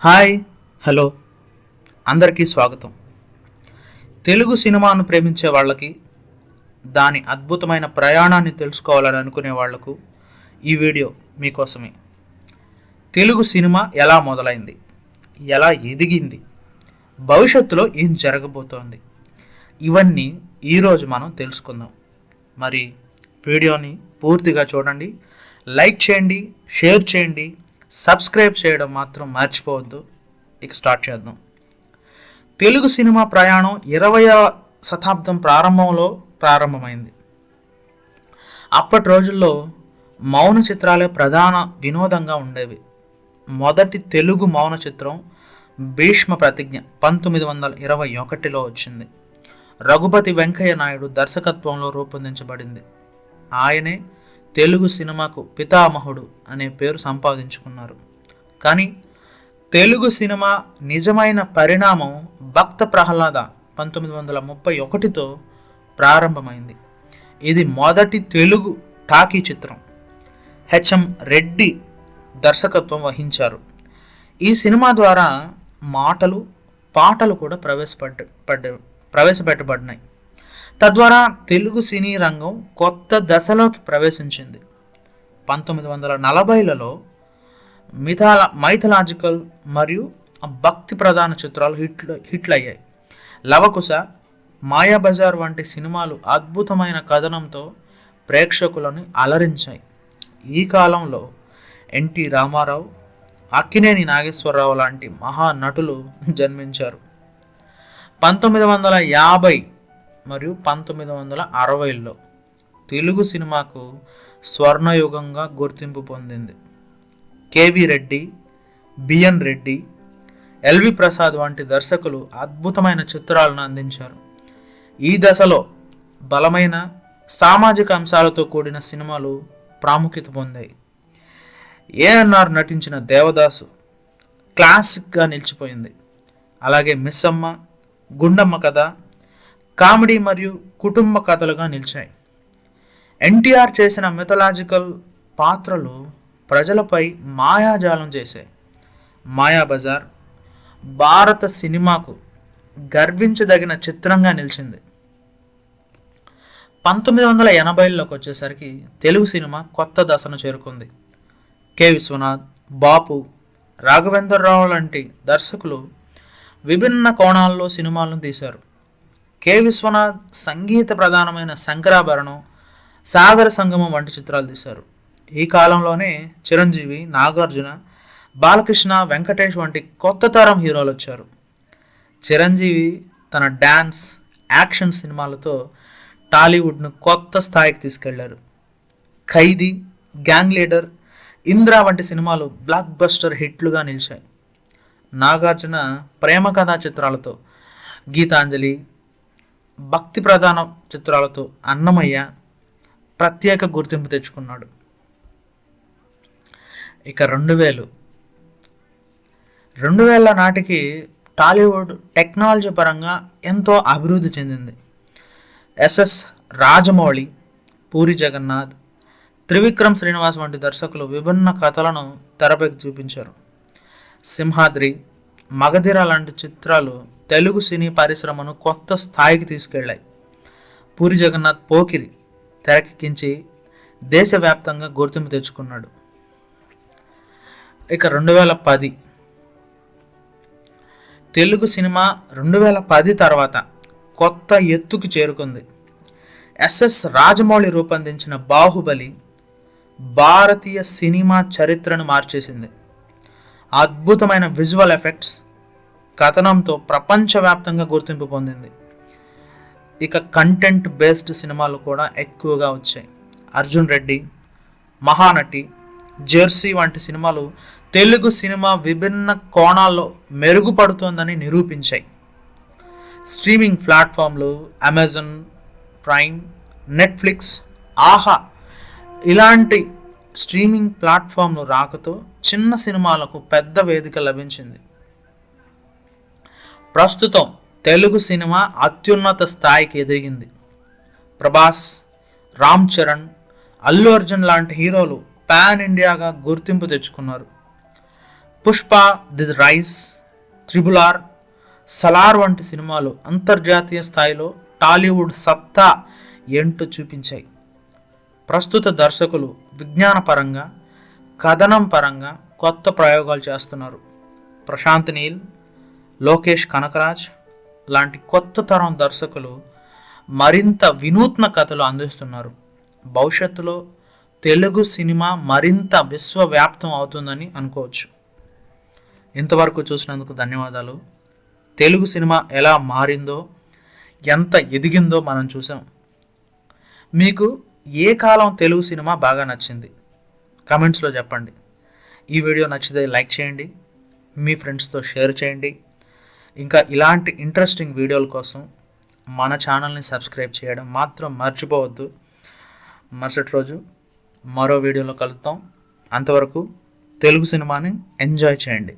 Hi, hello, అందరికీ స్వాగతం. తెలుగు సినిమాను ప్రేమించే వాళ్ళకి, దాని అద్భుతమైన ప్రయాణాన్ని తెలుసుకోవాలని అనుకునే వాళ్లకు ఈ వీడియో మీకోసమే. తెలుగు సినిమా ఎలా మొదలైంది, ఎలా ఎదిగింది, భవిష్యత్తులో ఏం జరగబోతోంది, ఇవన్నీ ఈరోజు మనం తెలుసుకుందాం. మరి వీడియోని పూర్తిగా చూడండి, లైక్ చేయండి, షేర్ చేయండి, సబ్స్క్రైబ్ చేయడం మాత్రం మర్చిపోవద్దు. ఇక స్టార్ట్ చేద్దాం. తెలుగు సినిమా ప్రయాణం 20వ శతాబ్దం ప్రారంభంలో ప్రారంభమైంది. అప్పటి రోజుల్లో మౌన చిత్రాలే ప్రధాన వినోదంగా ఉండేవి. మొదటి తెలుగు మౌన చిత్రం భీష్మ ప్రతిజ్ఞ 1921లో వచ్చింది. రఘుపతి వెంకయ్య నాయుడు దర్శకత్వంలో రూపొందించబడింది. ఆయనే తెలుగు సినిమాకు పితామహుడు అనే పేరు సంపాదించుకున్నారు. కానీ తెలుగు సినిమా నిజమైన పరిణామం భక్త ప్రహ్లాద 1931తో ప్రారంభమైంది. ఇది మొదటి తెలుగు టాకీ చిత్రం. హెచ్ఎం రెడ్డి దర్శకత్వం వహించారు. ఈ సినిమా ద్వారా మాటలు, పాటలు కూడా ప్రవేశపెట్టబడినాయి. తద్వారా తెలుగు సినీ రంగం కొత్త దశలోకి ప్రవేశించింది. 1940లలో మైథలాజికల్ మరియు భక్తి ప్రధాన చిత్రాలు హిట్లయ్యాయి. లవకుశ, మాయాబజార్ వంటి సినిమాలు అద్భుతమైన కథనంతో ప్రేక్షకులను అలరించాయి. ఈ కాలంలో ఎన్టీ రామారావు, అక్కినేని నాగేశ్వరరావు లాంటి మహానటులు జన్మించారు. 1950 మరియు 1960ల్లో తెలుగు సినిమాకు స్వర్ణయుగంగా గుర్తింపు పొందింది. కేవి రెడ్డి, బిఎన్ రెడ్డి, ఎల్వి ప్రసాద్ వంటి దర్శకులు అద్భుతమైన చిత్రాలను అందించారు. ఈ దశలో బలమైన సామాజిక అంశాలతో కూడిన సినిమాలు ప్రాముఖ్యత పొందాయి. ఏఎన్ఆర్ నటించిన దేవదాసు క్లాసిక్గా నిలిచిపోయింది. అలాగే మిస్సమ్మ, గుండమ్మ కథ కామెడీ మరియు కుటుంబ కథలుగా నిలిచాయి. ఎన్టీఆర్ చేసిన మిథలాజికల్ పాత్రలు ప్రజలపై మాయాజాలం చేశాయి. మాయాబజార్ భారత సినిమాకు గర్వించదగిన చిత్రంగా నిలిచింది. 1980లోకి వచ్చేసరికి తెలుగు సినిమా కొత్త దశను చేరుకుంది. కె విశ్వనాథ్, బాపు, రాఘవేంద్రరావు లాంటి దర్శకులు విభిన్న కోణాల్లో సినిమాలను తీశారు. కె విశ్వనాథ్ సంగీత ప్రధానమైన శంకరాభరణం, సాగర సంగమం వంటి చిత్రాలు తీశారు. ఈ కాలంలోనే చిరంజీవి, నాగార్జున, బాలకృష్ణ, వెంకటేష్ వంటి కొత్త తరం హీరోలు వచ్చారు. చిరంజీవి తన డ్యాన్స్, యాక్షన్ సినిమాలతో టాలీవుడ్ను కొత్త స్థాయికి తీసుకెళ్లారు. ఖైదీ, గ్యాంగ్ లీడర్, ఇంద్ర వంటి సినిమాలు బ్లాక్ బస్టర్ హిట్లుగా నిలిచాయి. నాగార్జున ప్రేమ కథా చిత్రాలతో, గీతాంజలి, భక్తి ప్రధాన చిత్రాలతో అన్నమయ్య ప్రత్యేక గుర్తింపు తెచ్చుకున్నాడు. ఇక 2000 నాటికి టాలీవుడ్ టెక్నాలజీ పరంగా ఎంతో అభివృద్ధి చెందింది. ఎస్ఎస్ రాజమౌళి, పూరి జగన్నాథ్, త్రివిక్రమ్ శ్రీనివాస్ వంటి దర్శకులు విభిన్న కథలను తెరపైకి చూపించారు. సింహాద్రి, మగధీర లాంటి చిత్రాలు తెలుగు సినీ పరిశ్రమను కొత్త స్థాయికి తీసుకెళ్లాయి. పూరి జగన్నాథ్ పోకిరి తెరకెక్కించి దేశవ్యాప్తంగా గుర్తింపు తెచ్చుకున్నాడు. ఇక 2010 తెలుగు సినిమా 2010 తర్వాత కొత్త ఎత్తుకు చేరుకుంది. ఎస్ఎస్ రాజమౌళి రూపొందించిన బాహుబలి భారతీయ సినిమా చరిత్రను మార్చేసింది. అద్భుతమైన విజువల్ ఎఫెక్ట్స్, కథనంతో ప్రపంచవ్యాప్తంగా గుర్తింపు పొందింది. ఇక కంటెంట్ బేస్డ్ సినిమాలు కూడా ఎక్కువగా వచ్చాయి. అర్జున్ రెడ్డి, మహానటి, జెర్సీ వంటి సినిమాలు తెలుగు సినిమా విభిన్న కోణాల్లో మెరుగుపడుతోందని నిరూపించాయి. స్ట్రీమింగ్ ప్లాట్ఫామ్లు అమెజాన్ ప్రైమ్, నెట్ఫ్లిక్స్, ఆహా ఇలాంటి స్ట్రీమింగ్ ప్లాట్ఫామ్లు రాకతో చిన్న సినిమాలకు పెద్ద వేదిక లభించింది. ప్రస్తుతం తెలుగు సినిమా అత్యున్నత స్థాయికి ఎదిగింది. ప్రభాస్, రామ్ చరణ్, అల్లు అర్జున్ లాంటి హీరోలు పాన్ ఇండియాగా గుర్తింపు తెచ్చుకున్నారు. Pushpa, the rice, triple R, Salaar వంటి సినిమాలు అంతర్జాతీయ స్థాయిలో టాలీవుడ్ సత్తా ఏంటో చూపించాయి. ప్రస్తుత దర్శకులు విజ్ఞానపరంగా, కథనం పరంగా కొత్త ప్రయోగాలు చేస్తున్నారు. ప్రశాంత్ నీల్, లోకేష్ కనకరాజ్ లాంటి కొత్త తరం దర్శకులు మరింత వినూత్న కథలు అందిస్తున్నారు. భవిష్యత్తులో తెలుగు సినిమా మరింత విశ్వవ్యాప్తం అవుతుందని అనుకోవచ్చు. ఇంతవరకు చూసినందుకు ధన్యవాదాలు. తెలుగు సినిమా ఎలా మారిందో, ఎంత ఎదిగిందో మనం చూసాం. మీకు ఏ కాలం తెలుగు సినిమా బాగా నచ్చింది కామెంట్స్లో చెప్పండి. ఈ వీడియో నచ్చితే లైక్ చేయండి, మీ ఫ్రెండ్స్తో షేర్ చేయండి. ఇంకా ఇలాంటి ఇంట్రెస్టింగ్ వీడియోల కోసం మన ఛానల్ని సబ్స్క్రైబ్ చేయడం మాత్రం మర్చిపోవద్దు. మరుసటి రోజు మరో వీడియోలో కలుద్దాం. అంతవరకు తెలుగు సినిమాని ఎంజాయ్ చేయండి.